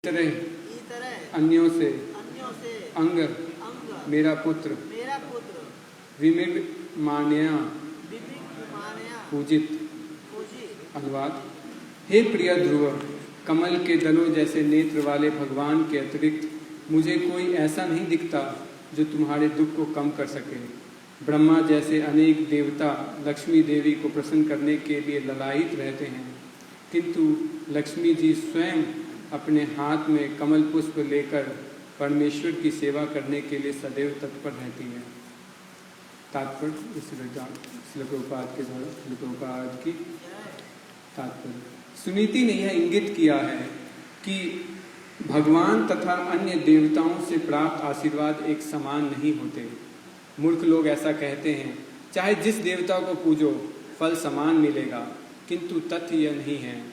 तरह अन्यों से अंग मेरा पुत्र विमिग मान्या पूजित। अनुवाद। हे प्रिय ध्रुव, कमल के दलों जैसे नेत्र वाले भगवान के अतिरिक्त मुझे कोई ऐसा नहीं दिखता जो तुम्हारे दुख को कम कर सके। ब्रह्मा जैसे अनेक देवता लक्ष्मी देवी को प्रसन्न करने के लिए ललायित रहते हैं, किंतु लक्ष्मी जी स्वयं अपने हाथ में कमल पुष्प लेकर परमेश्वर की सेवा करने के लिए सदैव तत्पर रहती हैं। तात्पर्य श्रील प्रभुपाद के द्वारा श्रील प्रभुपाद की तात्पर्य। सुनीति ने यह इंगित किया है कि भगवान तथा अन्य देवताओं से प्राप्त आशीर्वाद एक समान नहीं होते। मूर्ख लोग ऐसा कहते हैं, चाहे जिस देवता को पूजो फल समान मिलेगा, किंतु तथ्य यह नहीं है।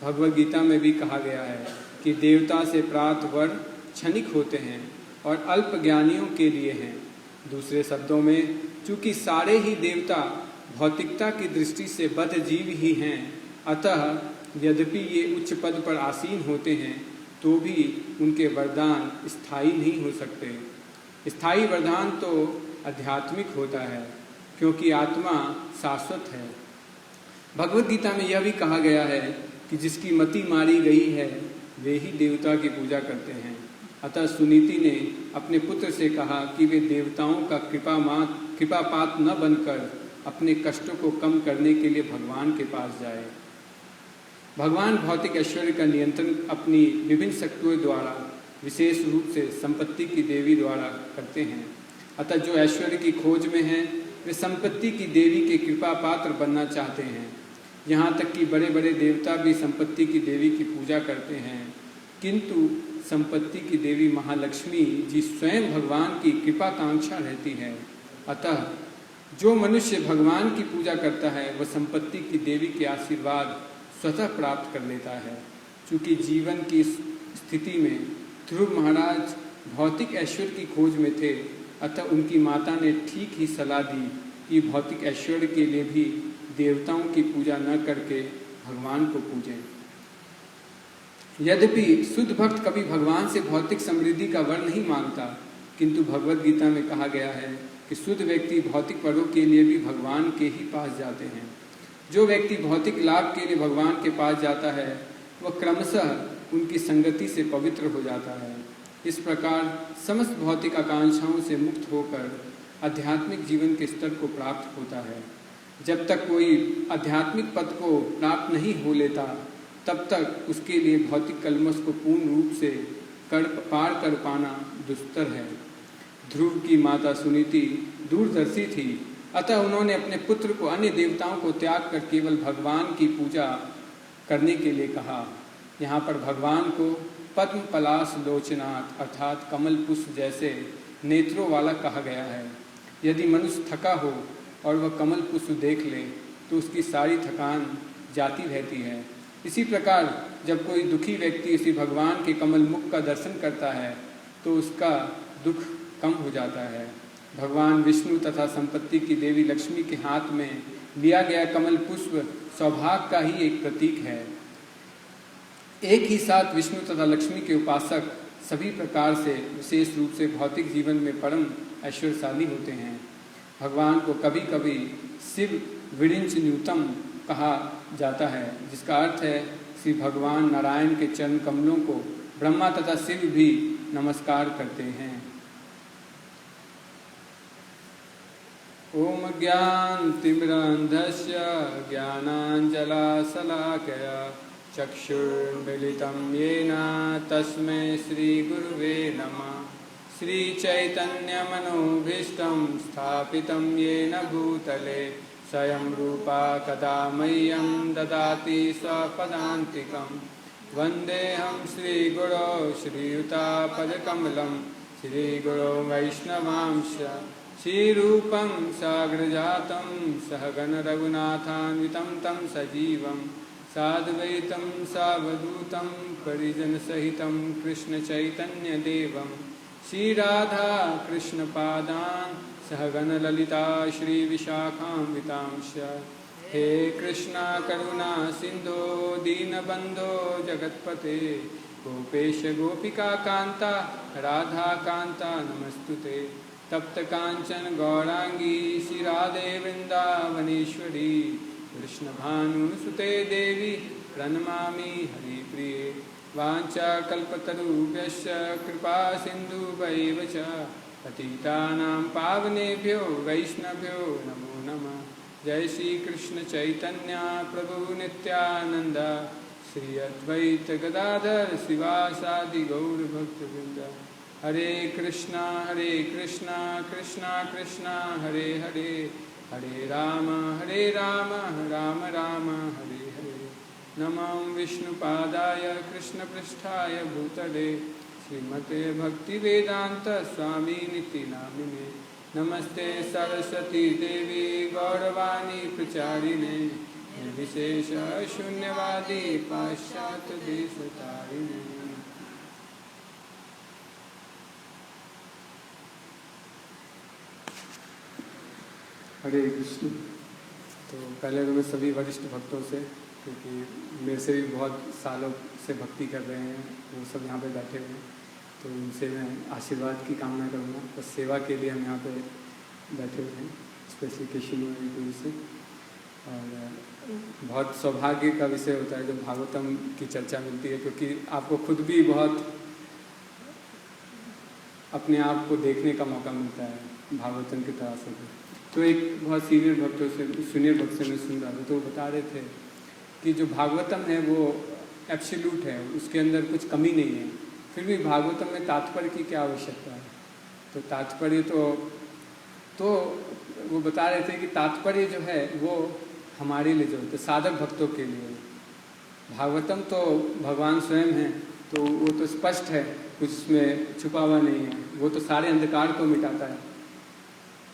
भगवद गीता में भी कहा गया है कि देवता से प्राप्त वर क्षणिक होते हैं और अल्प ज्ञानियों के लिए हैं। दूसरे शब्दों में, चूंकि सारे ही देवता भौतिकता की दृष्टि से बद्ध जीव ही हैं, अतः यद्यपि ये उच्च पद पर आसीन होते हैं तो भी उनके वरदान स्थायी नहीं हो सकते। स्थायी वरदान तो आध्यात्मिक होता है, क्योंकि आत्मा शाश्वत है। भगवद गीता में यह भी कहा गया है कि जिसकी मति मारी गई है वे ही देवता की पूजा करते हैं। अतः सुनीति ने अपने पुत्र से कहा कि वे देवताओं का कृपापात न बनकर अपने कष्टों को कम करने के लिए भगवान के पास जाए। भगवान भौतिक ऐश्वर्य का नियंत्रण अपनी विभिन्न शक्तियों द्वारा, विशेष रूप से संपत्ति की देवी द्वारा करते हैं। अतः जो ऐश्वर्य की खोज में हैं, वे संपत्ति की देवी के कृपा पात्र बनना चाहते हैं। यहाँ तक कि बड़े बड़े देवता भी संपत्ति की देवी की पूजा करते हैं, किंतु संपत्ति की देवी महालक्ष्मी जी स्वयं भगवान की कृपाकांक्षा रहती है। अतः जो मनुष्य भगवान की पूजा करता है वह संपत्ति की देवी के आशीर्वाद स्वतः प्राप्त कर लेता है। चूँकि जीवन की स्थिति में ध्रुव महाराज भौतिक ऐश्वर्य की खोज में थे, अतः उनकी माता ने ठीक ही सलाह दी कि भौतिक ऐश्वर्य के लिए भी देवताओं की पूजा न करके भगवान को पूजें। यद्यपि शुद्ध भक्त कभी भगवान से भौतिक समृद्धि का वर नहीं मांगता, किंतु भगवद गीता में कहा गया है कि शुद्ध व्यक्ति भौतिक वरों के लिए भी भगवान के ही पास जाते हैं। जो व्यक्ति भौतिक लाभ के लिए भगवान के पास जाता है वह क्रमशः उनकी संगति से पवित्र हो जाता है। इस प्रकार समस्त भौतिक आकांक्षाओं से मुक्त होकर आध्यात्मिक जीवन के स्तर को प्राप्त होता है। जब तक कोई आध्यात्मिक पद को प्राप्त नहीं हो लेता, तब तक उसके लिए भौतिक कलमश को पूर्ण रूप से पार कर पाना दुस्तर है। ध्रुव की माता सुनीति दूरदर्शी थी, अतः उन्होंने अपने पुत्र को अन्य देवताओं को त्याग कर केवल भगवान की पूजा करने के लिए कहा। यहाँ पर भगवान को पद्म पलाश लोचनाथ अर्थात कमल पुष्प जैसे नेत्रों वाला कहा गया है। यदि मनुष्य थका हो और वह कमल पुष्प देख ले तो उसकी सारी थकान जाती रहती है। इसी प्रकार जब कोई दुखी व्यक्ति इसी भगवान के कमल मुख का दर्शन करता है तो उसका दुख कम हो जाता है। भगवान विष्णु तथा संपत्ति की देवी लक्ष्मी के हाथ में लिया गया कमल पुष्प सौभाग्य का ही एक प्रतीक है। एक ही साथ विष्णु तथा लक्ष्मी के उपासक सभी प्रकार से, विशेष रूप से भौतिक जीवन में परम ऐश्वर्यशाली होते हैं। भगवान को कभी कभी शिव विरिंच न्यूतम कहा जाता है, जिसका अर्थ है श्री भगवान नारायण के चरण कमलों को ब्रह्मा तथा शिव भी नमस्कार करते हैं। ओम ज्ञानतिमिरान्धस्य ज्ञानाञ्जनशलाकया चक्षुर्मिलितं येन तस्मै श्रीगुरुवे नमः। श्रीचैतन्यमनोभीष्टं स्थापितं येन भूतले स्वयं रूपा कदा मह्यं ददाति स्वपदान्तिकं। वन्देऽहं श्रीगुरो श्रीयुतापदकमलं श्रीगुरो वैष्णवांश श्रीरूपं साग्रजातं सहगण रघुनाथान्वितं तं सजीवं साद्वैतं सावधूतं परिजनसहितं कृष्णचैतन्यदेवं श्रीराधा कृष्णपादान् सहगण ललिता श्रीविशाखान्वितांश। हे कृष्णा करुणा सिंधो दीनबंधो जगत्पते गोपेश गोपिका कांता राधा कांता नमस्तुते। तप्त कांचन गौरांगी श्री राधे वृंदावनेश्वरी कृष्ण भानुसुते देवी प्रणमामि हरिप्रिये। वाञ्छाकल्पतरुभ्यश्च कृपा सिन्धुभैव च पतितानां पावनेभ्यो वैष्णव्यो नमो नमः। जय श्री कृष्ण चैतन्य प्रभु नित्यानंद श्री अद्वैत गदाधर शिवासादि गौर भक्तवृंद। हरे कृष्णा कृष्णा कृष्णा हरे हरे, हरे राम राम राम हरे हरे। नमो विष्णुपादाय कृष्णपृष्ठाय भूतले श्रीमते भक्तिवेदांत स्वामिनिति नामिने। नमस्ते सरस्वती देवी गौरवाणी प्रचारिणे निर्विशेष शून्यवादी पाश्चात्य देशतारिणे। हरे कृष्ण। तो पहले तो मैं सभी वरिष्ठ भक्तों से, क्योंकि मेरे से भी बहुत सालों से भक्ति कर रहे हैं, वो सब यहाँ पे बैठे हुए हैं, तो उनसे मैं आशीर्वाद की कामना करूँगा। बस सेवा के लिए हम यहाँ पे बैठे हुए हैं, स्पेशली केशवपुरी से। और बहुत सौभाग्य का विषय होता है जब भागवतम की चर्चा मिलती है, क्योंकि आपको खुद भी बहुत अपने आप को देखने का मौका मिलता है भागवतम की तरह से। तो एक बहुत सीनियर भक्तों से, सीनियर भक्त से मैं सुन रहा था, तो वो बता रहे थे कि जो भागवतम है वो एब्सोल्यूट है, उसके अंदर कुछ कमी नहीं है, फिर भी भागवतम में तात्पर्य की क्या आवश्यकता है। तो तात्पर्य तो वो बता रहे थे कि तात्पर्य जो है वो हमारे लिए जो है साधक भक्तों के लिए। भागवतम तो भगवान स्वयं है, तो वो तो स्पष्ट है, कुछ उसमें छुपा हुआ नहीं है, वो तो सारे अंधकार को मिटाता है।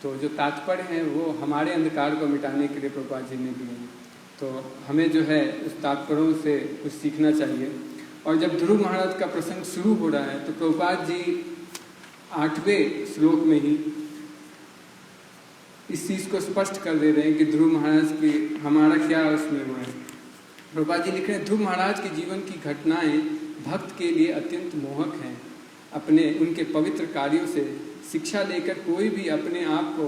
तो जो तात्पर्य है वो हमारे अंधकार को मिटाने के लिए प्रभुपाद जी ने दिए हैं। तो हमें जो है उस तात्पर्यों से कुछ सीखना चाहिए। और जब ध्रुव महाराज का प्रसंग शुरू हो रहा है तो प्रभुपाद जी 8वें श्लोक में ही इस चीज़ को स्पष्ट कर दे रहे हैं कि ध्रुव महाराज की हमारा क्या उसमें वो है। प्रभुपाद जी लिख रहे हैं, ध्रुव महाराज के जीवन की घटनाएं भक्त के लिए अत्यंत मोहक हैं। अपने उनके पवित्र कार्यों से शिक्षा लेकर कोई भी अपने आप को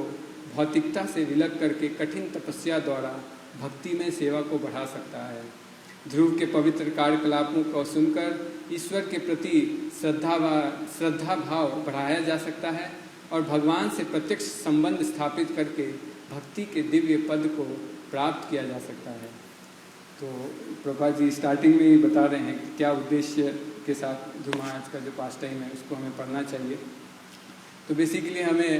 भौतिकता से विलग करके कठिन तपस्या द्वारा भक्ति में सेवा को बढ़ा सकता है। ध्रुव के पवित्र कार्यकलापों को सुनकर ईश्वर के प्रति श्रद्धा भाव बढ़ाया जा सकता है और भगवान से प्रत्यक्ष संबंध स्थापित करके भक्ति के दिव्य पद को प्राप्त किया जा सकता है। तो प्रभुपाद जी स्टार्टिंग में ही बता रहे हैं कि क्या उद्देश्य के साथ ध्रुव महाराज का जो पास टाइम है उसको हमें पढ़ना चाहिए। तो बेसिकली हमें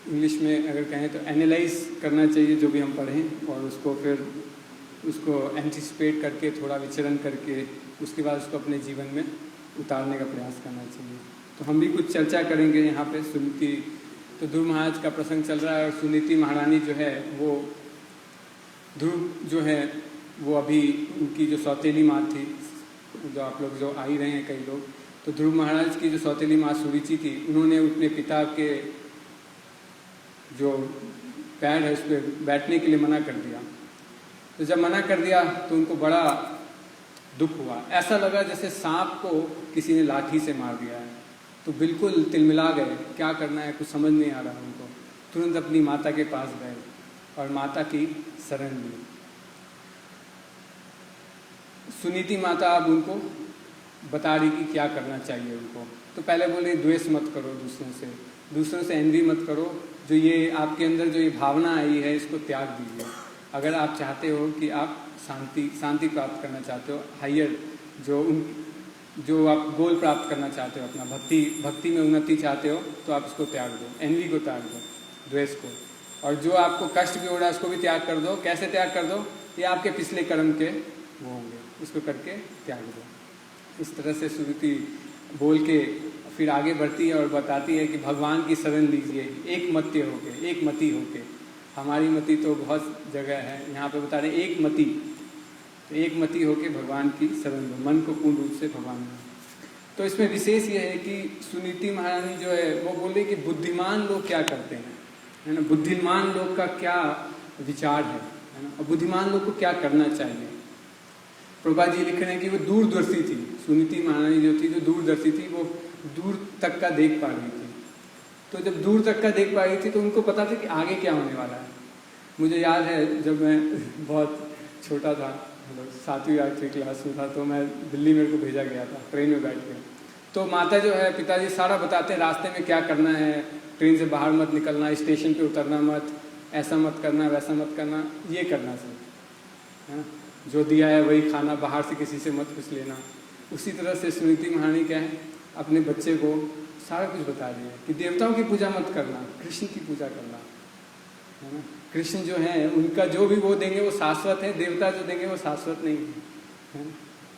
इंग्लिश में अगर कहें तो एनालाइज करना चाहिए जो भी हम पढ़ें, और उसको फिर उसको एंटिसिपेट करके थोड़ा विचरण करके उसके बाद उसको अपने जीवन में उतारने का प्रयास करना चाहिए। तो हम भी कुछ चर्चा करेंगे यहाँ पे। सुनीति, तो ध्रुव महाराज का प्रसंग चल रहा है और सुनीति महारानी जो है वो ध्रुव जो है वो अभी उनकी जो सौतेली माँ थी, जो आप लोग जो आ ही रहे हैं कई लोग, तो ध्रुव महाराज की जो सौतेली माँ सुरुचि थी, उन्होंने अपने पिता के जो पैर है उस पर बैठने के लिए मना कर दिया। तो जब मना कर दिया तो उनको बड़ा दुख हुआ, ऐसा लगा जैसे सांप को किसी ने लाठी से मार दिया है। तो बिल्कुल तिलमिला गए, क्या करना है कुछ समझ नहीं आ रहा उनको। तुरंत अपनी माता के पास गए और माता की शरण ली। सुनीति माता अब उनको बता रही कि क्या करना चाहिए उनको। तो पहले बोले द्वेष मत करो दूसरों से एनवी मत करो। जो ये आपके अंदर जो ये भावना आई है इसको त्याग दीजिए। अगर आप चाहते हो कि आप शांति प्राप्त करना चाहते हो, हायर जो आप गोल प्राप्त करना चाहते हो, अपना भक्ति में उन्नति चाहते हो, तो आप इसको त्याग दो, एनवी को त्याग दो, द्वेष को। और जो आपको कष्ट भी हो रहा है उसको भी त्याग कर दो। कैसे त्याग कर दो? ये आपके पिछले कर्म के वो होंगे, उसको करके त्याग दो। इस तरह से सुनीति बोल के फिर आगे बढ़ती है और बताती है कि भगवान की शरण लीजिए, एक मति होके। हमारी मति तो बहुत जगह है, यहाँ पे बता रहे एक मति, तो एक मति होके भगवान की शरण लो, मन को पूर्ण रूप से भगवान में। तो इसमें विशेष ये है कि सुनीति महारानी जो है वो बोले कि बुद्धिमान लोग क्या करते हैं, है ना, बुद्धिमान लोग का क्या विचार है ना, और बुद्धिमान लोग को क्या करना चाहिए। प्रभुपाद जी लिख रहे हैं कि वो दूरदर्शी थी, सुनीति महारानी जो थी, जो दूरदर्शी थी, वो दूर तक का देख पा रही थी। तो जब दूर तक का देख पा रही थी तो उनको पता था कि आगे क्या होने वाला है। मुझे याद है जब मैं बहुत छोटा था, मतलब 7वीं 8वीं क्लास में था, तो मैं दिल्ली मेरे को भेजा गया था ट्रेन में बैठ के। तो माता जो है, पिताजी सारा बताते हैं रास्ते में क्या करना है, ट्रेन से बाहर मत निकलना, स्टेशन पे उतरना मत, ऐसा मत करना, वैसा मत करना, ये करना सब है ना, जो दिया है वही खाना, बाहर से किसी से मत कुछ लेना। उसी तरह से सुनीति महारानी क्या है, अपने बच्चे को सारा कुछ बता रही है कि देवताओं की पूजा मत करना, कृष्ण की पूजा करना, है ना। कृष्ण जो है उनका जो भी वो देंगे वो शाश्वत है, देवता जो देंगे वो शाश्वत नहीं है,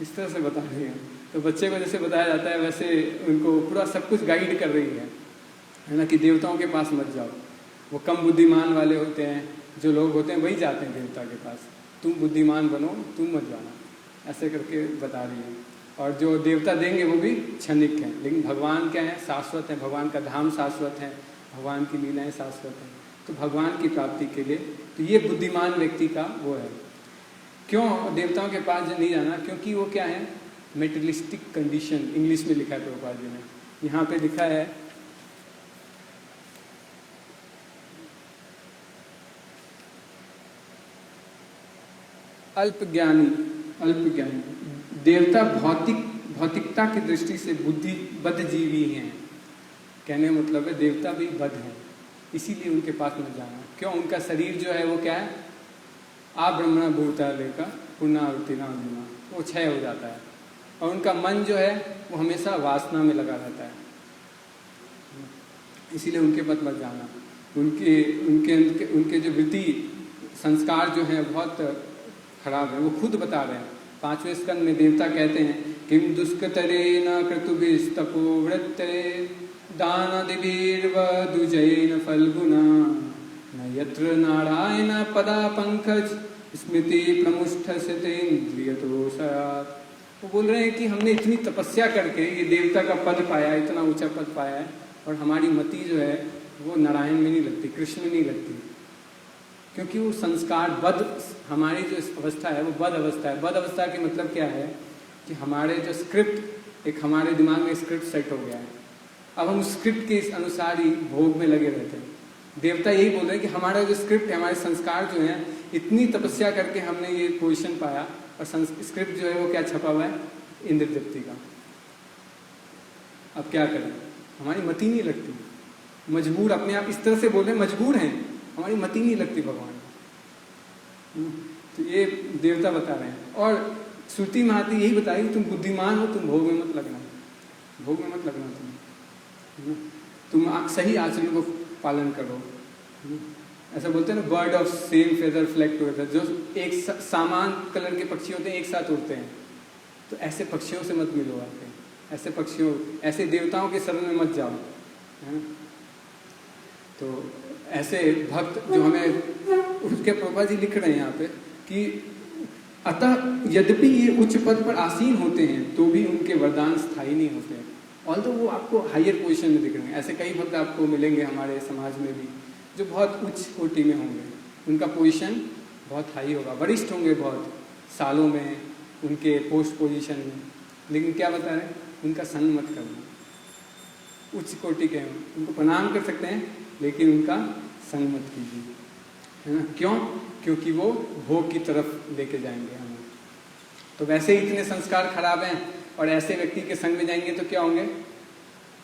इस तरह से बता रही है। तो बच्चे को जैसे बताया जाता है वैसे उनको पूरा सब कुछ गाइड कर रही है ना, कि देवताओं के पास मत जाओ, वो कम बुद्धिमान वाले होते हैं, जो लोग होते हैं वही जाते हैं देवता के पास, तुम बुद्धिमान बनो, तुम मत जाना, ऐसे करके बता रही है। और जो देवता देंगे वो भी क्षणिक हैं, लेकिन भगवान क्या है, शाश्वत है, भगवान का धाम शाश्वत है, भगवान की लीलाएं शाश्वत हैं। तो भगवान की प्राप्ति के लिए तो ये बुद्धिमान व्यक्ति का वो है। क्यों देवताओं के पास नहीं जाना, क्योंकि वो क्या है, मेटेरियलिस्टिक कंडीशन, इंग्लिश में लिखा है प्रभुपाद जी ने, यहाँ पे लिखा है अल्पज्ञानी देवता भौतिकता की दृष्टि से बद्धजीवी हैं। कहने का मतलब है देवता भी बद्ध हैं, इसीलिए उनके पास मत जाना। क्यों, उनका शरीर जो है वो क्या है, आ ब्रह्मणा भूताले का पुनरावृत्ति नाम, वो क्षय हो जाता है, और उनका मन जो है वो हमेशा वासना में लगा रहता है, इसीलिए उनके पास मत जाना। उनके उनके उनके, उनके जो वृत्ति संस्कार जो हैं बहुत खराब है, वो खुद बता रहे हैं। 5वें स्कंद में देवता कहते हैं किम दुष्कतरे न क्रतुभिस्तपोवृत्ते दानादिवीर्वदुजैन फल्गुना न यत्र नारायण पदा पंकज स्मृति प्रमुष्ठसितेन्द्रियतोषात्। वो बोल रहे हैं कि हमने इतनी तपस्या करके ये देवता का पद पाया, इतना ऊंचा पद पाया है, और हमारी मति जो है वो नारायण में नहीं लगती, कृष्ण में नहीं लगती, क्योंकि वो संस्कार बद्ध, हमारी जो अवस्था है वो बद्ध अवस्था है। बद्ध अवस्था के मतलब क्या है कि हमारे जो स्क्रिप्ट, एक हमारे दिमाग में स्क्रिप्ट सेट हो गया है, अब हम उस स्क्रिप्ट के अनुसार ही भोग में लगे रहते हैं। देवता यही बोल रहे हैं कि हमारा जो स्क्रिप्ट है, हमारे संस्कार जो हैं, इतनी तपस्या करके हमने ये पोजीशन पाया, और स्क्रिप्ट जो है वो क्या छपा हुआ है, इंद्र देवती का। अब क्या करें, हमारी मति नहीं लगती, मजबूर, अपने आप इस तरह से बोल रहे हैं, मजबूर हैं, हमारी मति नहीं लगती भगवान। तो ये देवता बता रहे हैं। और श्रुति महाती यही बताई तुम बुद्धिमान हो, तुम भोग में मत लगना, भोग में मत लगना, तुम सही आचरण को पालन करो। ऐसा बोलते हैं ना, bird of same feather flag together, जो एक समान कलर के पक्षी होते हैं एक साथ उड़ते हैं, तो ऐसे पक्षियों से मत मिलो आके, ऐसे पक्षियों, ऐसे देवताओं के शरण में मत जाओ, है ना। तो ऐसे भक्त जो हमें, उसके प्रभुपाद जी लिख रहे हैं यहाँ पे कि अतः यद्यपि ये उच्च पद पर आसीन होते हैं तो भी उनके वरदान स्थायी नहीं होते, ऑल तो वो आपको हायर पोजीशन में दिख रहे हैं। ऐसे कई भक्त आपको मिलेंगे हमारे समाज में भी जो बहुत उच्च कोटि में होंगे, उनका पोजीशन बहुत हाई होगा, वरिष्ठ होंगे बहुत सालों में उनके पोस्ट पोजीशन में, लेकिन क्या बता रहे हैं, उनका संग मत करना। उच्च कोटि के हैं, उनको प्रणाम कर सकते हैं लेकिन उनका संग मत कीजिए, है ना। क्यों, क्योंकि वो भोग की तरफ लेके जाएंगे हमें। तो वैसे ही इतने संस्कार खराब हैं, और ऐसे व्यक्ति के संग में जाएंगे तो क्या होंगे,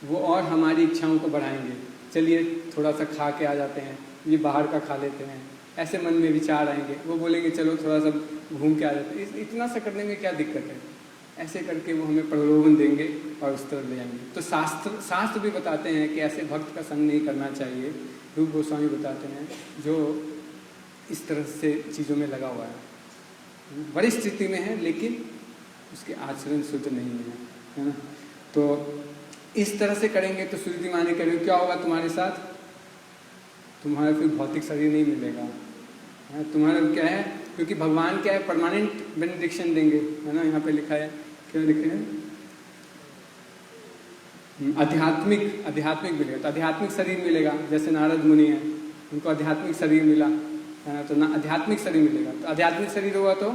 वो और हमारी इच्छाओं को बढ़ाएंगे। चलिए थोड़ा सा खा के आ जाते हैं, ये बाहर का खा लेते हैं, ऐसे मन में विचार आएंगे, वो बोलेंगे चलो थोड़ा सा घूम के आ जाते हैं, इतना सा करने में क्या दिक्कत है। ऐसे करके वो हमें प्रलोभन देंगे और उस तरफ ले जाएंगे। तो शास्त्र भी बताते हैं कि ऐसे भक्त का संग नहीं करना चाहिए। रूप गोस्वामी बताते हैं जो इस तरह से चीज़ों में लगा हुआ है, बड़ी स्थिति में है लेकिन उसके आचरण शुद्ध नहीं है ना। तो इस तरह से करेंगे तो श्रुति माने करेंगे, क्या होगा तुम्हारे साथ, तुम्हारा कोई भौतिक शरीर नहीं मिलेगा, तुम्हारा क्या है, क्योंकि भगवान क्या है, परमानेंट बेनिडिक्शन देंगे, है ना। यहाँ पे लिखा है, क्या लिखे हैं, आध्यात्मिक मिलेगा, तो आध्यात्मिक शरीर मिलेगा। जैसे नारद मुनि हैं, उनको आध्यात्मिक शरीर मिला, है ना, तो ना आध्यात्मिक शरीर मिलेगा। तो आध्यात्मिक शरीर होगा तो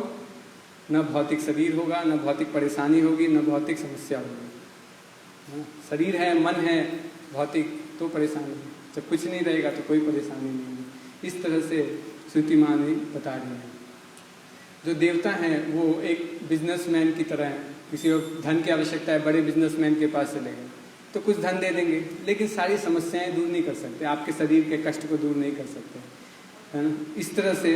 न भौतिक शरीर होगा, न भौतिक परेशानी होगी, न भौतिक समस्या होगी। शरीर है, मन है भौतिक, तो परेशानी, जब कुछ नहीं रहेगा तो कोई परेशानी नहीं होगी। इस तरह से श्रुति माँ ने बता रही है। जो देवता हैं वो एक बिजनेसमैन की तरह हैं। किसी को धन की आवश्यकता है, बड़े बिजनेसमैन के पास चले गए तो कुछ धन दे देंगे, लेकिन सारी समस्याएं दूर नहीं कर सकते, आपके शरीर के कष्ट को दूर नहीं कर सकते, है ना। इस तरह से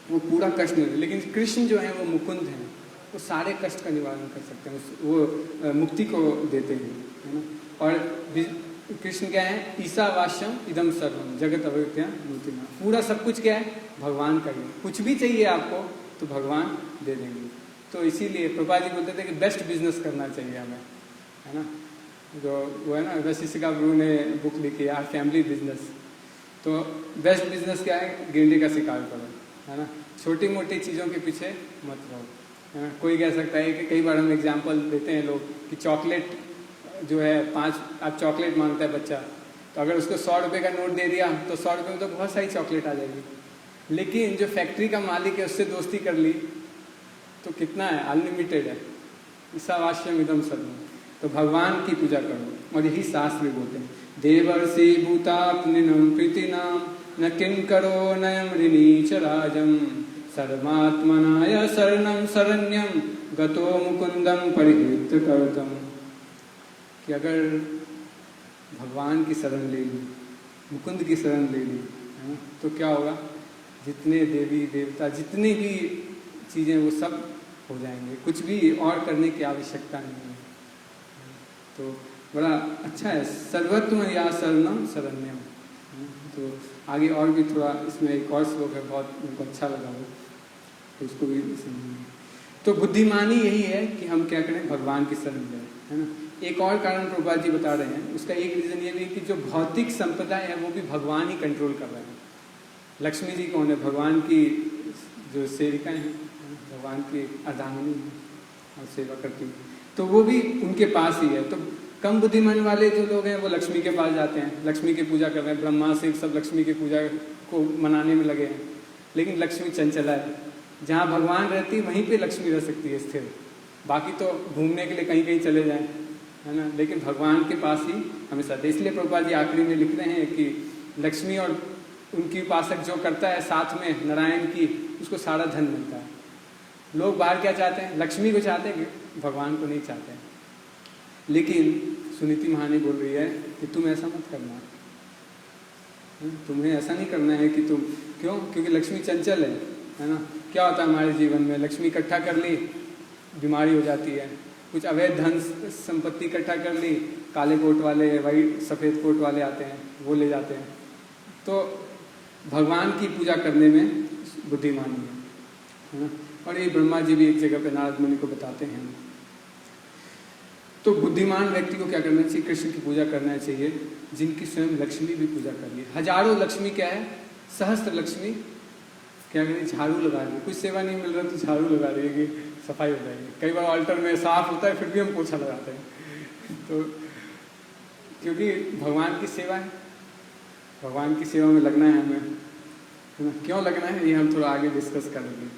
वो पूरा कष्ट नहीं, लेकिन कृष्ण जो है वो मुकुंद हैं, वो सारे कष्ट का निवारण कर सकते हैं, वो मुक्ति को देते हैं, है ना। और कृष्ण क्या है, ईशावास्यम इदम सर्वम जगत अविद्या मूर्तिना, पूरा सब कुछ क्या है, भगवान का ही। कुछ भी चाहिए आपको तो भगवान दे देंगे। तो इसीलिए प्रभुपाद जी बोलते थे कि बेस्ट बिजनेस करना चाहिए हमें, है ना। जो वो है ना, वशिष्ठ का गुरु ने बुक लिखी है फैमिली बिजनेस, तो बेस्ट बिजनेस क्या है, गेंडे का शिकार करो, है ना। छोटी मोटी चीज़ों के पीछे मत रहो, है ना। कोई कह सकता है कि कई बार हम एग्जाम्पल देते हैं लोग कि चॉकलेट जो है 5 आप चॉकलेट मांगता है बच्चा, तो अगर उसको 100 रुपये का नोट दे दिया तो 100 रुपये में तो बहुत सारी चॉकलेट आ जाएगी। लेकिन जो फैक्ट्री का मालिक है उससे दोस्ती कर ली तो कितना है, अनलिमिटेड है। ईशावास्यम इदम सर्वम, तो भगवान की पूजा करो। और यही शास्त्र भी बोलते हैं, देवर्षि भूतात्मनिनम प्रीतिनाम न किंकरो नयम ऋणीचराजम सर्वात्मनाय शरणम शरण्यम गतो मुकुंदम परिहृत करतम। कि अगर भगवान की शरण ले ली, मुकुंद की शरण ले ली, है ना, तो क्या होगा, जितने देवी देवता जितनी भी चीज़ें वो सब हो जाएंगे, कुछ भी और करने की आवश्यकता नहीं है। तो बड़ा अच्छा है, सर्वत्व या शरणम शरण्यम। तो आगे और भी थोड़ा इसमें एक और श्लोक है, बहुत उनको अच्छा लगा वो, तो उसको भी समझेंगे। तो बुद्धिमानी यही है कि हम क्या करें, भगवान की शरण लें, है ना। एक और कारण प्रभुपाद जी बता रहे हैं, उसका एक रीज़न ये भी है कि जो भौतिक संपदा है वो भी भगवान ही कंट्रोल कर रहे हैं। लक्ष्मी जी कौन है, भगवान की जो सेविकाएँ हैं, भगवान की अर्धांगिनी है और सेवा करती है, तो वो भी उनके पास ही है। तो कम बुद्धिमान वाले जो लोग हैं वो लक्ष्मी के पास जाते हैं, लक्ष्मी की पूजा कर रहे हैं, ब्रह्मा शिव सब लक्ष्मी की पूजा को मनाने में लगे हैं। लेकिन लक्ष्मी चंचला है, जहाँ भगवान रहती है वहीं पे लक्ष्मी रह सकती है स्थिर, बाकी तो घूमने के लिए कहीं कहीं चले जाएं, है ना। लेकिन भगवान के पास ही हमेशा थे। इसलिए प्रभुपाद जी आखिरी में लिख रहे हैं कि लक्ष्मी और उनकी उपासक जो करता है साथ में नारायण की, उसको सारा धन मिलता है। लोग बाहर क्या चाहते हैं, लक्ष्मी को चाहते हैं, भगवान को नहीं चाहते हैं। लेकिन सुनीति महानी बोल रही है कि तुम ऐसा मत करना, तुम्हें ऐसा नहीं करना है कि तुम, क्यों, क्योंकि लक्ष्मी चंचल है ना। क्या होता है हमारे जीवन में, लक्ष्मी इकट्ठा कर ली बीमारी हो जाती है, कुछ अवैध धन संपत्ति इकट्ठा कर ली, काले कोट वाले वाइट सफ़ेद कोट वाले आते हैं वो ले जाते हैं। तो भगवान की पूजा करने में बुद्धिमानी है ना। और ये ब्रह्मा जी भी एक जगह पे नारद मुनि को बताते हैं। तो बुद्धिमान व्यक्ति को क्या करना चाहिए, कृष्ण की पूजा करना चाहिए, जिनकी स्वयं लक्ष्मी भी पूजा कर रही है। हजारों लक्ष्मी क्या है, सहस्त्र लक्ष्मी क्या करें, झाड़ू लगा रही है, कुछ सेवा नहीं मिल रहा तो झाड़ू लगा रही है कि सफाई हो जाएगी। कई बार ऑल्टर में साफ होता है फिर भी हम पोछा लगाते हैं, तो क्योंकि भगवान की सेवा है, भगवान की सेवा में लगना है हमें, है ना। क्यों लगना है ये हम थोड़ा आगे डिस्कस करेंगे,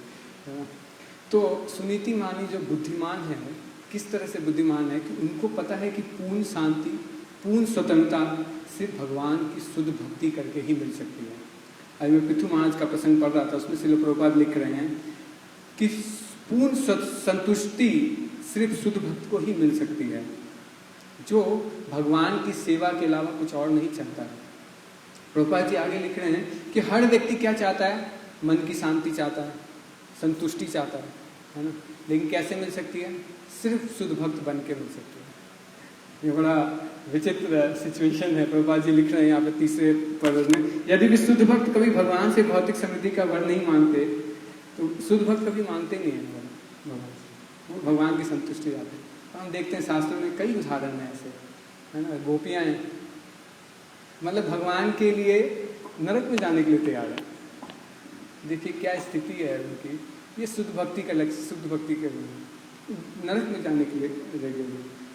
है ना। तो सुनीति मानी जो बुद्धिमान है, किस तरह से बुद्धिमान है कि उनको पता है कि पूर्ण शांति, पूर्ण स्वतंत्रता सिर्फ भगवान की शुद्ध भक्ति करके ही मिल सकती है। आज मैं पृथु महाराज का प्रसंग पढ़ रहा था, उसमें श्रील प्रभुपाद लिख रहे हैं कि पूर्ण संतुष्टि सिर्फ शुद्ध भक्त को ही मिल सकती है, जो भगवान की सेवा के अलावा कुछ और नहीं चाहता है। प्रभुपाद जी आगे लिख रहे हैं कि हर व्यक्ति क्या चाहता है, मन की शांति चाहता है, संतुष्टि चाहता है ना। लेकिन कैसे मिल सकती है, सिर्फ शुद्ध भक्त बन के मिल सकती है। ये बड़ा विचित्र सिचुएशन है। प्रभुपाद जी लिख रहे हैं यहाँ पे तीसरे पद में, यदि भी शुद्ध भक्त कभी भगवान से भौतिक समृद्धि का वर नहीं मांगते तो शुद्ध भक्त कभी मांगते नहीं है भगवान से, वो भगवान की संतुष्टि जाते हैं। तो हम देखते हैं शास्त्रों में कई उदाहरण हैं ऐसे, है ना। गोपियाँ हैं, मतलब भगवान के लिए नरक में जाने के लिए तैयार है। देखिए क्या स्थिति है उनकी, ये शुद्ध भक्ति का लक्ष्य, शुद्ध भक्ति के लिए नरक में जाने के लिए रेडी।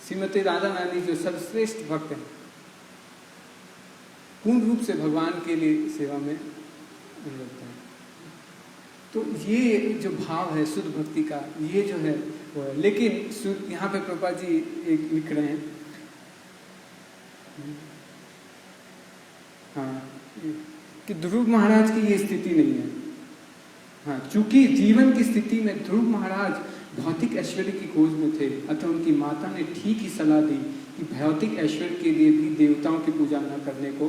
श्रीमती राधा रानी जो सर्वश्रेष्ठ भक्त हैं, पूर्ण रूप से भगवान के लिए सेवा में लगते हैं। तो ये जो भाव है शुद्ध भक्ति का, ये जो है वो है। लेकिन यहाँ पे प्रभुपाद जी एक लिख रहे हैं, हाँ, कि ध्रुव महाराज की ये स्थिति नहीं है। हाँ, चूंकि जीवन की स्थिति में ध्रुव महाराज भौतिक ऐश्वर्य की खोज में थे, अतः उनकी माता ने ठीक ही सलाह दी कि भौतिक ऐश्वर्य के लिए भी देवताओं की पूजा न करने को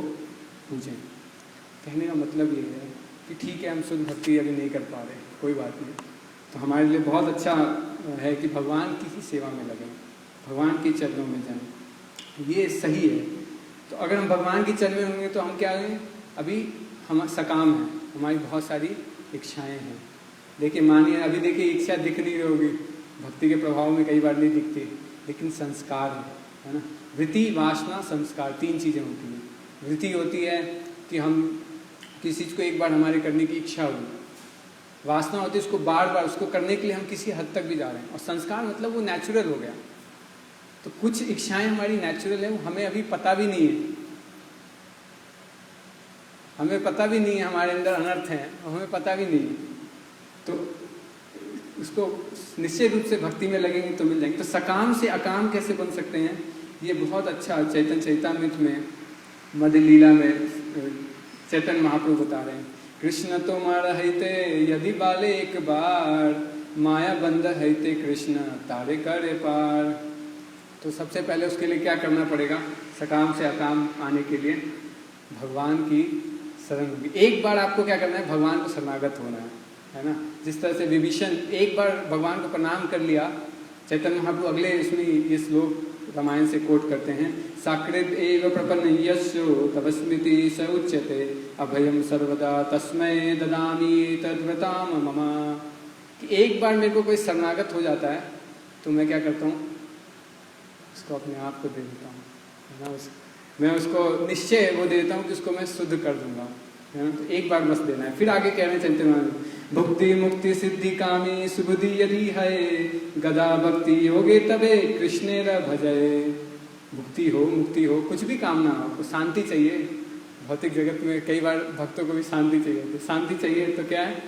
पूजें। कहने का मतलब ये है कि ठीक है, हम शुद्ध भक्ति अभी नहीं कर पा रहे, कोई बात नहीं, तो हमारे लिए बहुत अच्छा है कि भगवान की ही सेवा में लगें, भगवान के चरणों में जाएं, ये सही है। तो अगर हम भगवान के चरण में होंगे तो हम क्या हैं, अभी हम सकाम हैं, हमारी बहुत सारी इच्छाएं हैं। देखिए, मानिए अभी देखिए इच्छा दिख नहीं रही होगी, भक्ति के प्रभाव में कई बार नहीं दिखती, लेकिन संस्कार है ना, वृत्ति, वासना, संस्कार, तीन चीज़ें होती हैं। वृत्ति होती है कि हम किसी चीज़ को एक बार हमारे करने की इच्छा हुई, वासना होती है उसको बार बार उसको करने के लिए हम किसी हद तक भी जा रहे हैं, और संस्कार मतलब वो नेचुरल हो गया। तो कुछ इच्छाएं हमारी नेचुरल है, वो हमें अभी पता भी नहीं है, हमें पता भी नहीं है हमारे अंदर अनर्थ है, हमें पता भी नहीं है, तो उसको निश्चय रूप से भक्ति में लगेंगे तो मिल जाएंगे। तो सकाम से अकाम कैसे बन सकते हैं, ये बहुत अच्छा चैतन्य चैतामृत में मध्य लीला में चैतन्य महाप्रभु बता रहे हैं। कृष्ण तुम्हारा हैते यदि बाले एक बार, माया बंद हैते कृष्ण तारे करे पार। तो सबसे पहले उसके लिए क्या करना पड़ेगा, सकाम से अकाम आने के लिए भगवान की शरण होगी। एक बार आपको क्या करना है, भगवान को शरणागत होना है ना। जिस तरह से विभीषण एक बार भगवान को प्रणाम कर लिया, चैतन्य महाप्रभु अगले इसमें ये श्लोक रामायण से कोट करते हैं, साकृत एव प्रपन्न यस्यो तवस्मिति स उच्यते अभयम सर्वदा तस्मै ददामि तद्व्रताम मम। कि एक बार मेरे को कोई शरणागत हो जाता है तो मैं क्या करता हूँ, उसको अपने आप को दे देता हूँ, है ना। मैं उसको निश्चय वो देता हूँ कि उसको मैं शुद्ध कर दूंगा, है ना। तो एक बार बस देना है। फिर आगे कह रहे हैं चैतन्य महाप्रभु, भुक्ति मुक्ति सिद्धि कामी सुबुद्धि यदि है, गदा भक्ति योगे तबे कृष्णेर भजय। भुक्ति हो, मुक्ति हो, कुछ भी कामना हो, तो शांति चाहिए। भौतिक जगत में कई बार भक्तों को भी शांति चाहिए, तो शांति चाहिए तो क्या है,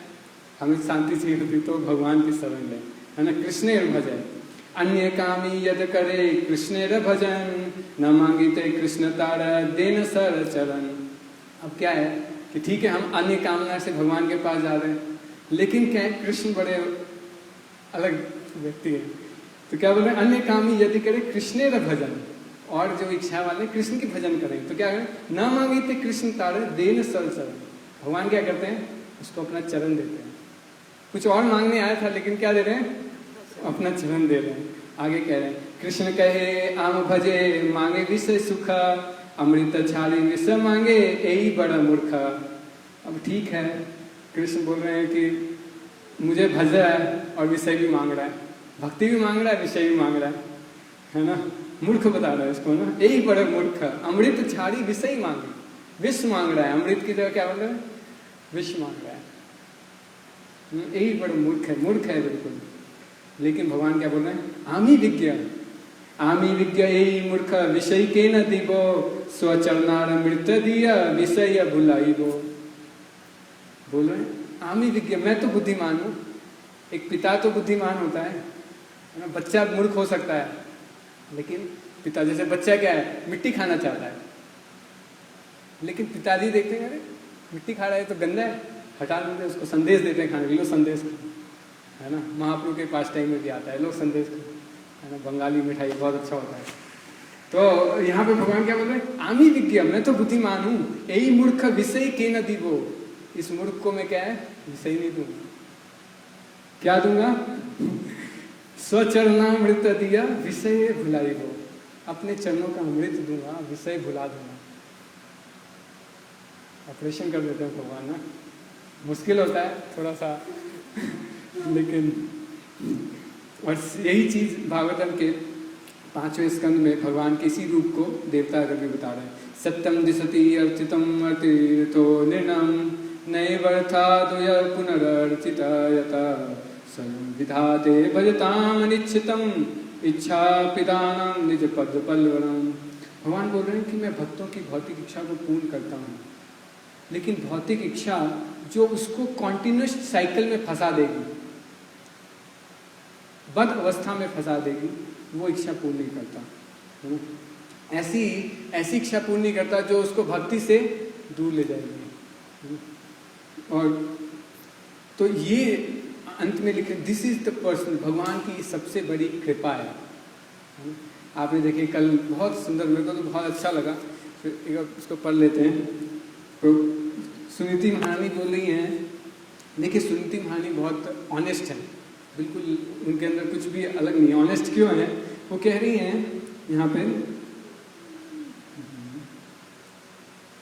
हमें शांति चाहिए होती तो भगवान की शरण लें, है ना। कृष्णेर भजय, अन्य कामी यद करे कृष्णेर भजन, न मांगिते कृष्ण तारा देन सर चरण। अब क्या है कि ठीक है, हम अन्य कामना से भगवान के पास जा रहे हैं, लेकिन क्या है, कृष्ण बड़े अलग व्यक्ति है। तो क्या बोल रहे हैं, अन्य कामी यदि करे कृष्णेर भजन, और जो इच्छा वाले कृष्ण की भजन करें तो क्या करें, न मांगिते कृष्ण तारे देन सर चरण। भगवान क्या करते हैं, उसको अपना चरण देते हैं। कुछ और मांगने आया था लेकिन क्या दे रहे हैं, अपना चरण दे रहे हैं। आगे कह रहे हैं, कृष्ण कहे आम भजे मांगे विषय सुख, अमृत छाली विष मांगे यही बड़ा मूर्ख। अब ठीक है, कृष्ण बोल रहे हैं कि मुझे भज रहा है और विषय भी मांग रहा है, भक्ति भी मांग रहा है, विषय भी मांग रहा है ना। मूर्ख बता रहा है इसको ना, यही बड़ा मूर्ख। अमृत छाड़ी विषय मांगे, विष मांग रहा है, अमृत की जगह क्या बोल रहा है, विष मांग रहा है। यही बड़ा मूर्ख है, मूर्ख है बिल्कुल। लेकिन भगवान क्या बोल रहे हैं, आमी विज्ञ, आमी विज्ञ यही मूर्ख, विषय के न दिवो, स्वचरणार मृत दिया विषय भुलाइबो। बोल रहे हैं आमी विज्ञ, मैं तो बुद्धिमान हूँ। एक पिता तो बुद्धिमान होता है ना। बच्चा मूर्ख हो सकता है, लेकिन पिता, जैसे बच्चा क्या है, मिट्टी खाना चाहता है, लेकिन पिताजी देखते हैं अरे मिट्टी खा रहा है तो गंदा है, हटा देते हैं उसको, संदेश देते हैं खाने के लिए, संदेश है ना। महाप्रभु के पास टाइम में भी आता है, लोग संदेश है ना, बंगाली मिठाई बहुत अच्छा होता है। तो यहाँ पे भगवान क्या बोल रहे हैं, आमी विज्ञ, मैं तो बुद्धिमान हूँ, यही मूर्ख विषय के न दिवो। इस मूर्ख को मैं क्या है, विषय नहीं दूंगा। क्या दूंगा, स्वचरणामृत दिया विषय भुलाई हो, अपने चरणों का अमृत दूंगा, विषय भुला दूंगा। ऑपरेशन कर देते हैं भगवान ना, मुश्किल होता है थोड़ा सा लेकिन। और यही चीज भागवतम के 5वें स्कंद में भगवान के इसी रूप को देवता अगर भी बता रहे हैं। सत्यम दिशति अर्चितम अर्थितो निर्णम नैवर्थादुय पुनरर्चिता यथा संविधाते भजताम निश्चितम इच्छा पिदानम निज पद पल्लवनम। भगवान बोल रहे हैं कि मैं भक्तों की भौतिक इच्छा को पूर्ण करता हूँ, लेकिन भौतिक इच्छा जो उसको कॉन्टिन्यूस साइकिल में फंसा देगी, बद अवस्था में फंसा देगी, वो इच्छा पूर्ण नहीं करता, है ना। ऐसी इच्छा पूर्ण नहीं करता जो उसको भक्ति से दूर ले जाएगी। और तो ये अंत में लिखे, दिस इज द पर्सन, भगवान की सबसे बड़ी कृपा है। आपने देखिए कल बहुत सुंदर, मेरे को तो बहुत अच्छा लगा, फिर एक बार उसको पढ़ लेते हैं। तो सुनीति महारानी बोल रही हैं, देखिए सुनीति महारानी बहुत ऑनेस्ट है, बिल्कुल उनके अंदर कुछ भी अलग नहीं है। ऑनेस्ट क्यों है? वो कह रही हैं यहाँ पे,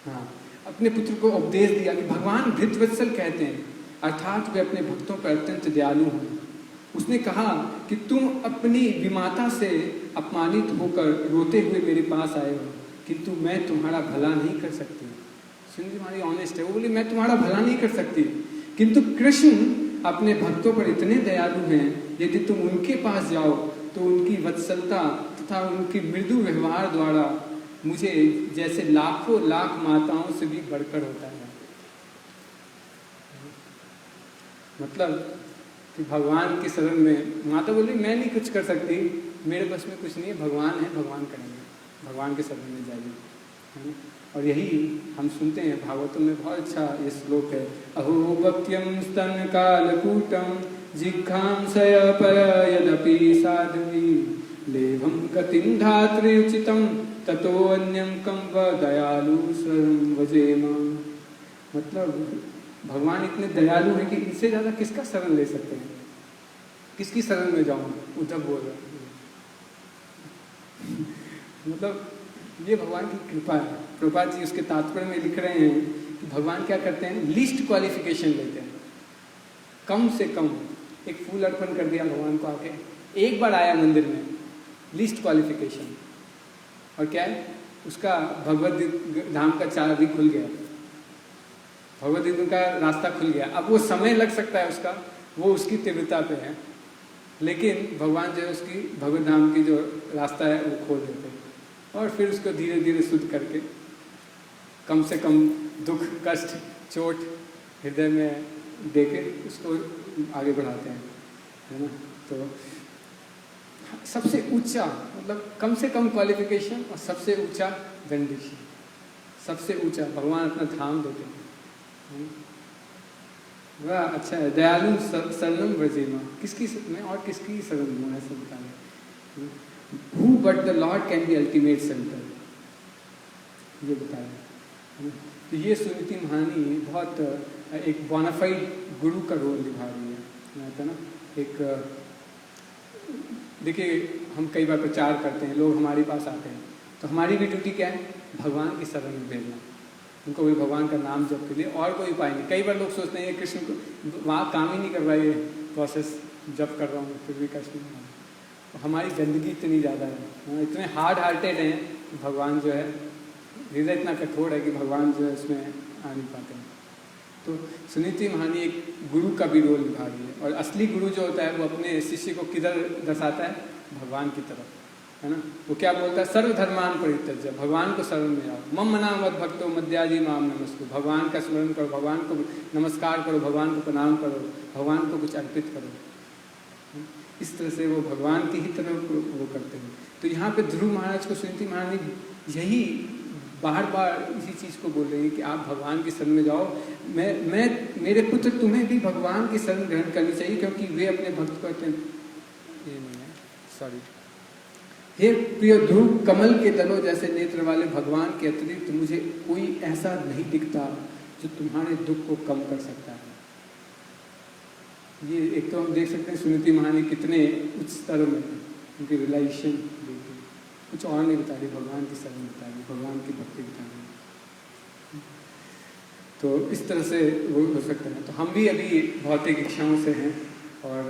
हाँ, अपने पुत्र को उपदेश दिया कि भगवान भृतवत्सल कहते हैं, अर्थात वे अपने भक्तों पर अत्यंत दयालु हैं। उसने कहा कि तुम अपनी विमाता से अपमानित होकर रोते हुए मेरे पास आए हो, किंतु मैं तुम्हारा भला नहीं कर सकती। सुनीति हमारी ऑनेस्ट है, वो बोली मैं तुम्हारा भला नहीं कर सकती, किंतु कृष्ण अपने भक्तों पर इतने दयालु हैं, यदि तुम उनके पास जाओ तो उनकी वत्सलता तथा उनकी मृदु व्यवहार द्वारा मुझे जैसे लाखों लाख माताओं से भी बढ़कर होता है। मतलब कि भगवान की शरण में माता बोली मैं नहीं कुछ कर सकती, मेरे बस में कुछ नहीं है, भगवान है, भगवान करेंगे, भगवान के शरण में जाइए, है ना। और यही हम सुनते हैं भागवतों में, बहुत अच्छा ये श्लोक है, अहो भक्त्यम स्तन कालकूटम जिघ्रांसय पर यदपि साध्वी लेवम गतिं धात्री उचितम ततो अन्यम कम व दयालु शरणं वजेम। मतलब भगवान इतने दयालु हैं कि इनसे ज्यादा किसका शरण ले सकते हैं, किसकी शरण में जाऊं, उद्धव बोल रहे हैं। मतलब ये भगवान की कृपा है। प्रभुपाद जी उसके तात्पर्य में लिख रहे हैं कि भगवान क्या करते हैं, लीस्ट क्वालिफिकेशन लेते हैं, कम से कम एक फूल अर्पण कर दिया भगवान को, आके एक बार आया मंदिर में, लीस्ट क्वालिफिकेशन, और क्या है उसका भगवत धाम का चाबी खुल गया, भगवत धाम का रास्ता खुल गया। अब वो समय लग सकता है उसका, वो उसकी तीव्रता पे है, लेकिन भगवान जो है उसकी भगवत धाम की जो रास्ता है वो खोल देते हैं, और फिर उसको धीरे धीरे शुद्ध करके कम से कम दुख कष्ट चोट हृदय में देके उसको आगे बढ़ाते हैं, है ना। तो सबसे ऊंचा मतलब कम से कम क्वालिफिकेशन और सबसे ऊंचा बेनिडिक्शन, सबसे ऊंचा भगवान अपना धाम देते हैं। वाह अच्छा है, दयालु शरणम व्रजेम, किसकी मैं और किसकी शरण लूँ, ऐसा बता रहे, Who but the Lord can be ultimate center, ये बताया। तो ये सुनीति महारानी बहुत एक बोनाफाइड गुरु का रोल निभा रही है ना। एक देखिए हम कई बार प्रचार करते हैं, लोग हमारे पास आते हैं, तो हमारी भी ड्यूटी क्या है, भगवान की शरण में भेजना, उनको भी भगवान का नाम जप के लिए, और कोई उपाय नहीं। कई बार लोग सोचते हैं कृष्ण को वहाँ काम ही नहीं कर रहा, ये प्रोसेस जप कर रहा हूँ फिर भी कृष्ण नहीं, हमारी गंदगी इतनी ज़्यादा है, इतने हार्ड हार्टेड हैं कि भगवान जो है, हृदय इतना कठोर है कि भगवान जो है उसमें आ नहीं पाते हैं। तो सुनीति महारानी एक गुरु का भी रोल निभा रही है, और असली गुरु जो होता है वो अपने शिष्य को किधर दर्शाता है, भगवान की तरफ, है ना। वो क्या बोलता है, सर्वधर्मान परित्यज्य, भगवान को शरण में आओ, मम मना मद भक्तो मद्याजी माम नमस्ते, भगवान का स्मरण करो, भगवान को नमस्कार करो, भगवान को प्रणाम करो, भगवान को कुछ अर्पित करो। इस तरह से वो भगवान की ही तरफ वो करते हैं। तो यहाँ पे ध्रुव महाराज को सुनीति महारानी यही बार बार इसी चीज़ को बोल रही है कि आप भगवान की शरण में जाओ, मैं मेरे पुत्र तुम्हें भी भगवान की शरण ग्रहण करनी चाहिए, क्योंकि वे अपने भक्त को ये नहीं है, सॉरी, हे प्रिय ध्रुव, कमल के दलों जैसे नेत्र वाले भगवान के अतिरिक्त मुझे कोई ऐसा नहीं दिखता जो तुम्हारे दुख को कम कर सकता है। ये एक तो हम देख सकते हैं सुनीति महारानी कितने उच्च स्तर में उनकी रिलाइजेशन देखिए, कुछ और नहीं बता रही, भगवान की शरण बता रही, भगवान की भक्ति बता रही। तो इस तरह से वो हो सकता है। तो हम भी अभी भौतिक इच्छाओं से हैं, और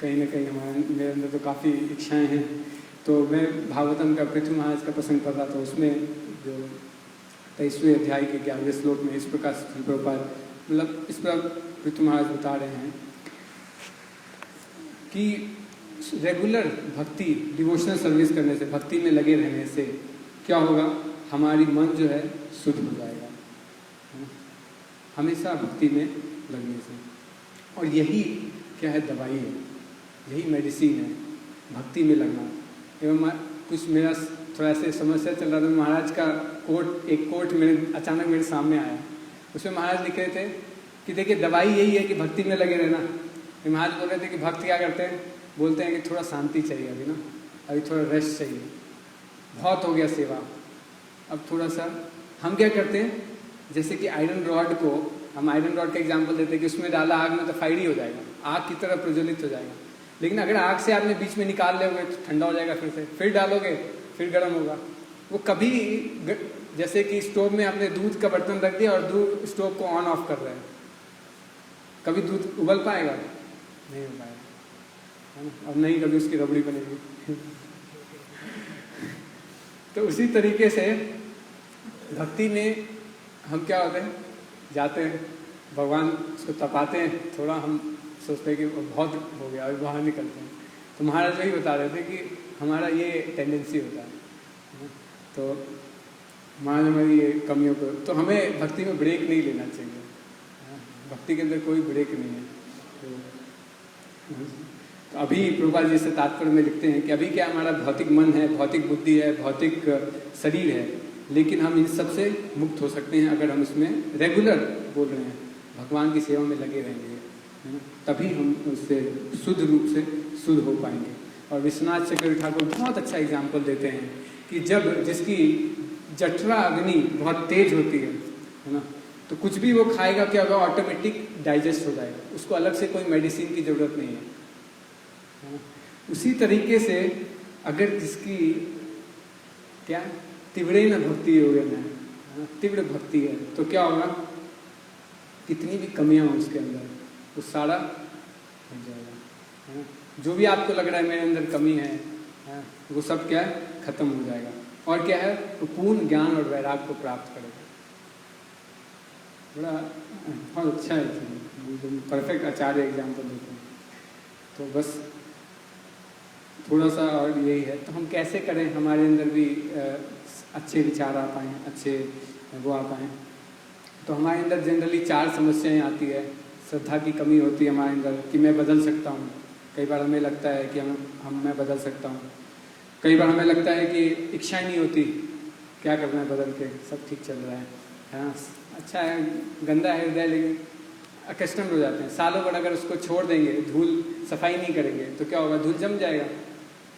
कहीं ना कहीं मेरे अंदर तो काफ़ी इच्छाएं हैं। तो मैं भागवतम का पृथ्वी महाराज का प्रसंग कर रहा था, उसमें जो 23वें अध्याय के 11वें श्लोक में इस प्रकार प्रभुपाद मतलब इस पर पृथ्वी महाराज बता रहे हैं कि रेगुलर भक्ति, डिवोशनल सर्विस करने से, भक्ति में लगे रहने से क्या होगा, हमारी मन जो है शुद्ध हो जाएगा, हमेशा भक्ति में लगने से। और यही क्या है, दवाई है, यही मेडिसिन है, भक्ति में लगना। एवं कुछ मेरा थोड़ा ऐसे समस्या चल रहा था, महाराज का एक कोट मेरे अचानक मेरे सामने आया। उसमें महाराज लिख रहे थे कि देखिए दवाई यही है कि भक्ति में लगे रहना। महाराज बोल रहे थे कि भक्त क्या करते हैं, बोलते हैं कि थोड़ा शांति चाहिए अभी ना, अभी थोड़ा रेस्ट चाहिए, बहुत हो गया सेवा, अब थोड़ा सा। हम क्या करते हैं, जैसे कि आयरन रॉड को, हम आयरन रॉड का एग्जाम्पल देते हैं कि उसमें डाला आग में तो फायर ही हो जाएगा, आग की तरह प्रज्वलित हो जाएगा। लेकिन अगर आग से आपने बीच में निकाल लोगे तो ठंडा हो जाएगा, फिर डालोगे फिर गर्म होगा। वो कभी जैसे कि स्टोव में आपने दूध का बर्तन रख दिया और दूध स्टोव को ऑन ऑफ कर रहे हैं, कभी दूध उबल पाएगा? नहीं हो पाएगा, और नहीं कभी उसकी रबड़ी बनेगी। तो उसी तरीके से भक्ति में हम क्या होते हैं, जाते हैं भगवान उसको तपाते हैं, थोड़ा हम सोचते हैं कि बहुत हो गया, अभी बाहर निकलते हैं। तो महाराज वही बता रहे थे कि हमारा ये टेंडेंसी होता है। तो महाराज हमारी ये कमियों को, तो हमें भक्ति में ब्रेक नहीं लेना चाहिए, भक्ति के अंदर कोई ब्रेक नहीं है। तो अभी प्रभुपाद जी से तात्पर्य में लिखते हैं कि अभी क्या हमारा भौतिक मन है, भौतिक बुद्धि है, भौतिक शरीर है, लेकिन हम इन सब से मुक्त हो सकते हैं अगर हम इसमें रेगुलर बोल रहे हैं, भगवान की सेवा में लगे रहेंगे, तभी हम उससे शुद्ध रूप से शुद्ध हो पाएंगे। और विश्वनाथ चक्रवर्ती ठाकुर बहुत अच्छा एग्जाम्पल देते हैं कि जब जिसकी जठरा अग्नि बहुत तेज होती है ना, तो कुछ भी वो खाएगा क्या होगा, ऑटोमेटिक डाइजेस्ट हो जाएगा, उसको अलग से कोई मेडिसिन की जरूरत नहीं है। उसी तरीके से अगर जिसकी क्या तीव्र न भक्ति हो गया, तीव्र भक्ति है, तो क्या होगा, कितनी भी कमियां हो उसके अंदर वो सारा हो जाएगा। जो भी आपको लग रहा है मेरे अंदर कमी है, वो सब क्या है, खत्म हो जाएगा। और क्या है, वो पूर्ण ज्ञान और वैराग को प्राप्त करेगा। बड़ा बहुत अच्छा है, परफेक्ट आचार्य एग्जाम्पल देते हैं। तो बस थोड़ा सा और यही है, तो हम कैसे करें हमारे अंदर भी अच्छे विचार आ पाएँ, अच्छे वो आ पाएँ। तो हमारे अंदर जनरली 4 समस्याएं आती है। श्रद्धा की कमी होती है हमारे अंदर कि मैं बदल सकता हूँ। कई बार हमें लगता है कि मैं बदल सकता हूँ। कई बार हमें लगता है कि इच्छा ही नहीं होती, क्या करना है बदल के, सब ठीक चल रहा है, हाँ अच्छा है, गंदा है हृदय, लेकिन अकस्टम्ड हो जाते हैं। सालों भर अगर उसको छोड़ देंगे, धूल सफाई नहीं करेंगे तो क्या होगा, धूल जम जाएगा,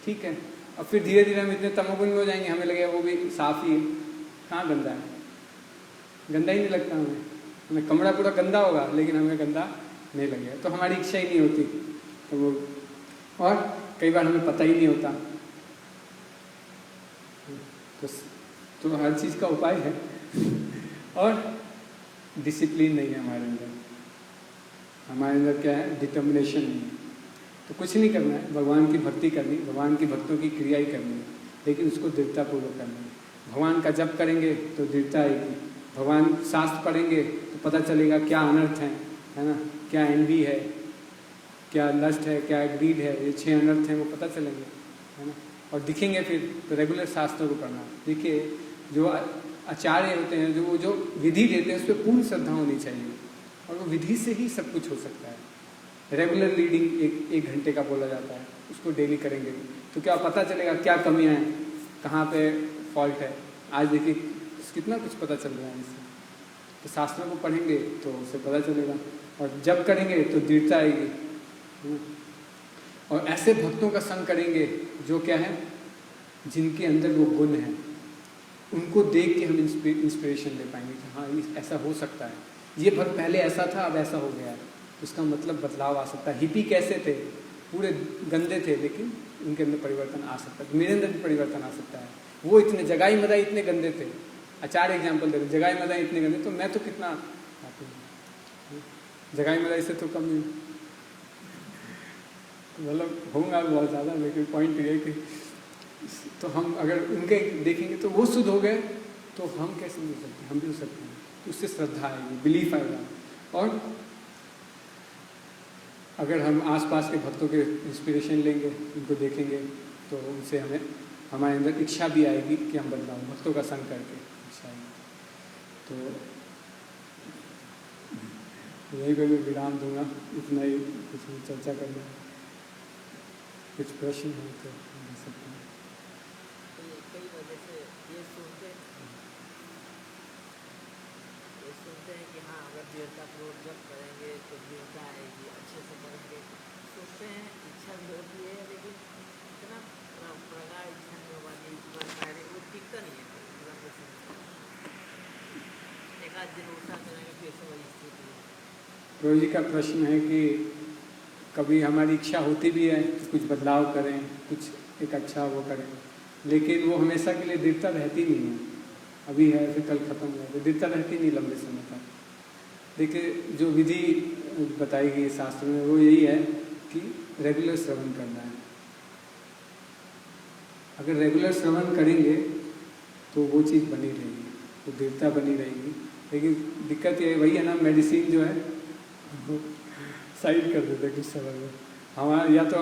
ठीक है। और फिर धीरे धीरे हम इतने तमोगुण में हो जाएंगे, हमें लगेगा वो भी साफ ही है, कहाँ गंदा है, गंदा ही नहीं लगता हमें कमरा पूरा गंदा होगा लेकिन हमें गंदा नहीं लगेगा, तो हमारी इच्छा ही नहीं होती। तो वो, और कई बार हमें पता ही नहीं होता। तो हर चीज़ का उपाय है। और डिसिप्लिन नहीं है हमारे अंदर क्या है, डिटर्मिनेशन नहीं है। तो कुछ नहीं करना है, भगवान की भक्ति करनी, भगवान की भक्तों की क्रिया ही करनी है, लेकिन उसको दृढ़तापूर्वक करना है। भगवान का जप करेंगे तो दृढ़ता आएगी, भगवान शास्त्र पढ़ेंगे तो पता चलेगा क्या अनर्थ है ना, क्या एनवी है, क्या लस्ट है, क्या ग्रीड है, ये 6 अनर्थ हैं, वो पता चलेंगे, है ना। और दिखेंगे फिर तो रेगुलर शास्त्रों को पढ़ना। देखिए जो आचार्य होते हैं, जो वो जो विधि देते हैं उस पर पूर्ण श्रद्धा होनी चाहिए, और वो विधि से ही सब कुछ हो सकता है। रेगुलर रीडिंग 1 घंटे का बोला जाता है, उसको डेली करेंगे तो क्या पता चलेगा क्या कमियां हैं, कहाँ पे फॉल्ट है। आज देखिए कितना कुछ पता चल रहा है इससे, तो शास्त्रों को पढ़ेंगे तो उससे पता चलेगा, और जब करेंगे तो दृढ़ता आएगी। और ऐसे भक्तों का संग करेंगे जो क्या है, जिनके अंदर वो गुण है, उनको देख के हम इंस्पिरेशन ले पाएंगे कि हाँ ऐसा हो सकता है, ये भक्त पहले ऐसा था अब ऐसा हो गया है, उसका मतलब बदलाव आ सकता है। हिपी कैसे थे, पूरे गंदे थे, लेकिन उनके अंदर परिवर्तन आ सकता है, मेरे अंदर भी परिवर्तन आ सकता है। वो इतने जगाई मदाई इतने गंदे थे, आचार्य एग्जाम्पल दे, जगाई मदाई इतने गंदे, तो मैं तो कितना जगाई मदाई से तो कम नहीं, मतलब होऊंगा बहुत ज़्यादा, लेकिन पॉइंट ये कि तो हम अगर उनके देखेंगे तो वो शुद्ध हो गए, तो हम कैसे नहीं हो सकते, हम भी हो सकते हैं। तो उससे श्रद्धा आएगी, बिलीफ आएगा। और अगर हम आसपास के भक्तों के इंस्पिरेशन लेंगे, उनको देखेंगे, तो उनसे हमारे अंदर इच्छा भी आएगी कि हम बदलाव, भक्तों का संग करके इच्छा आएगी। तो यहीं पे मैं विराम दूंगा, इतना ही कुछ चर्चा करना। कुछ प्रश्न हो तो दे सकते हैं। कई वजह से ये सुनते हैं कि हाँ अगर दृढ़तापूर्वक जब करेंगे तो दृढ़ता आएगी, अच्छे से करेंगे, सोचते हैं, इच्छा भी होती है, लेकिन इतना प्रगाढ़ इच्छा नहीं हो पाती, वो टिकता नहीं है लंबे समय तक। एक आध दिन उठा करेंगे फिर से वही स्थिति है। रोजी का प्रश्न है कि कभी हमारी इच्छा होती भी है कि कुछ बदलाव करें, कुछ एक अच्छा वो करें, लेकिन वो हमेशा के लिए दृढ़ता रहती नहीं है। अभी है फिर कल खत्म हो जाए, दृढ़ता रहती नहीं लंबे समय तक। देखिए जो विधि बताई गई शास्त्र में वो यही है कि रेगुलर श्रवण करना है। अगर रेगुलर श्रवण करेंगे तो वो चीज़ बनी रहेगी, तो दृढ़ता बनी रहेगी। लेकिन दिक्कत ये वही है ना, मेडिसिन जो है साइड कर देते कुछ समय में हमारा, या तो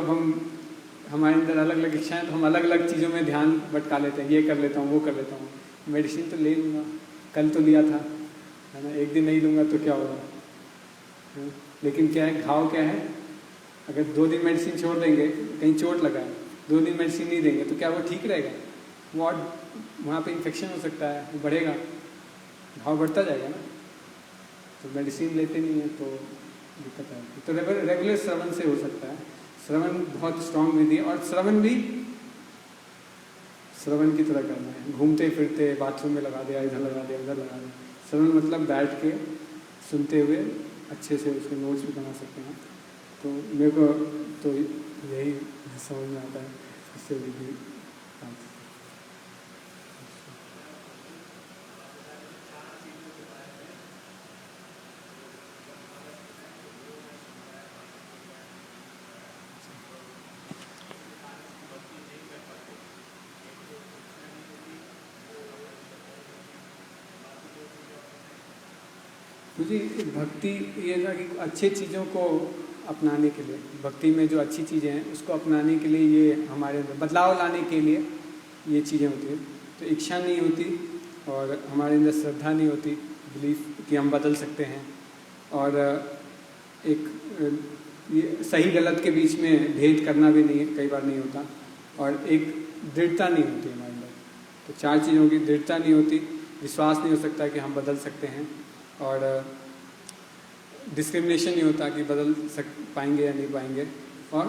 हमारे अंदर अलग अलग इच्छाएं, तो हम अलग अलग चीज़ों में ध्यान भटका लेते हैं, ये कर लेता हूँ वो कर लेता हूँ। मेडिसिन तो ले लूँगा, कल तो लिया था, है ना, एक दिन नहीं लूँगा तो क्या होगा। लेकिन क्या है, घाव क्या है, अगर 2 दिन मेडिसिन छोड़ देंगे, कहीं चोट लगा है, 2 दिन मेडिसिन नहीं देंगे तो क्या वो ठीक रहेगा? वो वहाँ पे इन्फेक्शन हो सकता है, वो बढ़ेगा, घाव बढ़ता जाएगा ना। तो मेडिसिन लेते नहीं है तो दिक्कत आएगी। तो रेगुलर श्रवण से हो सकता है। श्रवण बहुत स्ट्रांग विधि है, और श्रवण भी श्रवण की तरह करना है, घूमते फिरते बाथरूम में लगा दिया, इधर लगा दिया, उधर लगा दिया। श्रवण मतलब बैठ के सुनते हुए अच्छे से उसके नोट्स भी बना सकते हैं। तो मेरे को तो यही समझ में आता है, इससे विधि मुझे भक्ति ये था कि अच्छे चीज़ों को अपनाने के लिए, भक्ति में जो अच्छी चीज़ें हैं उसको अपनाने के लिए, ये हमारे अंदर बदलाव लाने के लिए ये चीज़ें होती हैं। तो इच्छा नहीं होती और हमारे अंदर श्रद्धा नहीं होती, बिलीफ कि हम बदल सकते हैं, और एक ये सही गलत के बीच में भेद करना भी नहीं है, कई बार नहीं होता, और एक दृढ़ता नहीं होती हमारे अंदर। तो 4 चीज़ों की दृढ़ता नहीं होती, विश्वास नहीं हो सकता कि हम बदल सकते हैं, और डिस्क्रिमिनेशन नहीं होता कि बदल पाएंगे या नहीं पाएंगे, और